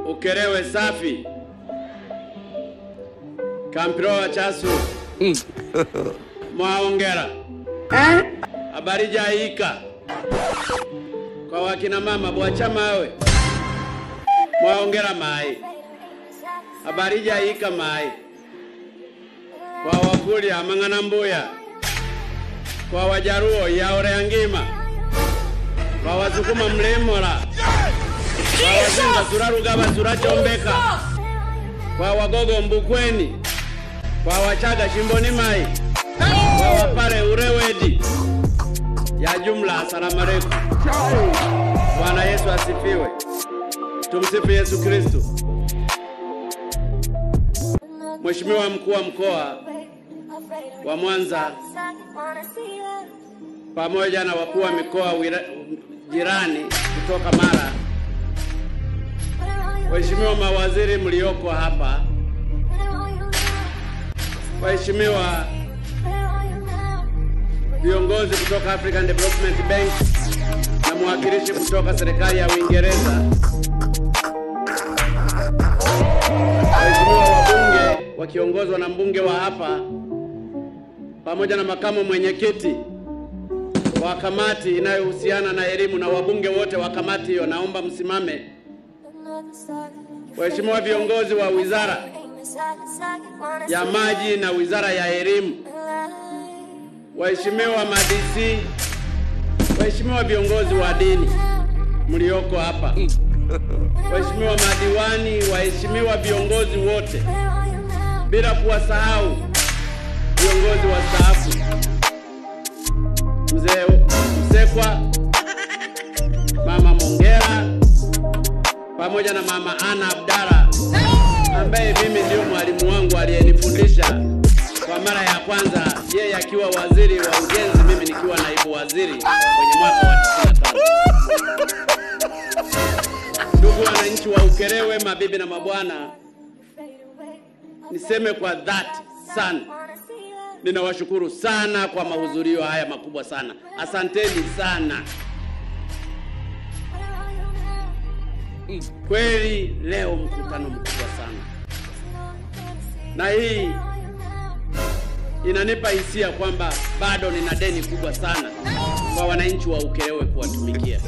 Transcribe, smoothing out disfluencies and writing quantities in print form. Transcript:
Ukerewe safi. Kampiroa chasu. Mwaongera. Habari jaika. Kwa wakina mama bwacha mawe. Mwaongera mai. Habari jaika mai. Kwa wakuli amangana mbuya. Kwa wajaruo ya oreangima. Kwa wasukuma mlemora. Kwa wazinga surarugaba surachombeka. Kwa wagogo mbukweni. Kwa wachaga shimboni mai. Kwa wapare urewedi. Ya jumla asalamu alaykum. Bwana Yesu asifiwe. Tumsifu Yesu Kristo. Mheshimiwa mkuu wa mkoa wa Mwanza pamoja na wakuu wa mikoa jirani kutoka Mara, waheshimiwa mawaziri mlioko hapa, waheshimiwa viongozi kutoka African Development Bank na mwakilishi kutoka serikali ya Uingereza, waheshimiwa wabunge wakiongozwa na mbunge wa hapa pamoja na makamu mwenyekiti wa kamati inayohusiana na elimu na wabunge wote wa kamati hiyo, naomba msimame. Waheshimiwa viongozi wa wizara ya maji na wizara ya elimu, waheshimiwa madisi, waheshimiwa viongozi wa dini mlioko hapa, waheshimiwa madiwani, waheshimiwa viongozi wote, bila kuwasahau viongozi wastaafu, Mzee Msekwa, Mama Mongera, pamoja na Mama Ana Abdara, ambaye mimi ndio mwalimu wangu aliyenifundisha kwa mara ya kwanza, yeye akiwa waziri wa ujenzi, mimi nikiwa naibu waziri kwenye mwaka wa 95. Ndugu wananchi wa Ukerewe, mabibi na mabwana, niseme kwa dhati sana, ninawashukuru sana kwa mahudhurio haya makubwa sana. Asanteni sana. Kweli leo mkutano mkubwa sana. Na hii inanipa hisia kwamba bado nina deni kubwa sana kwa wananchi wa Ukerewe kuwatumikia.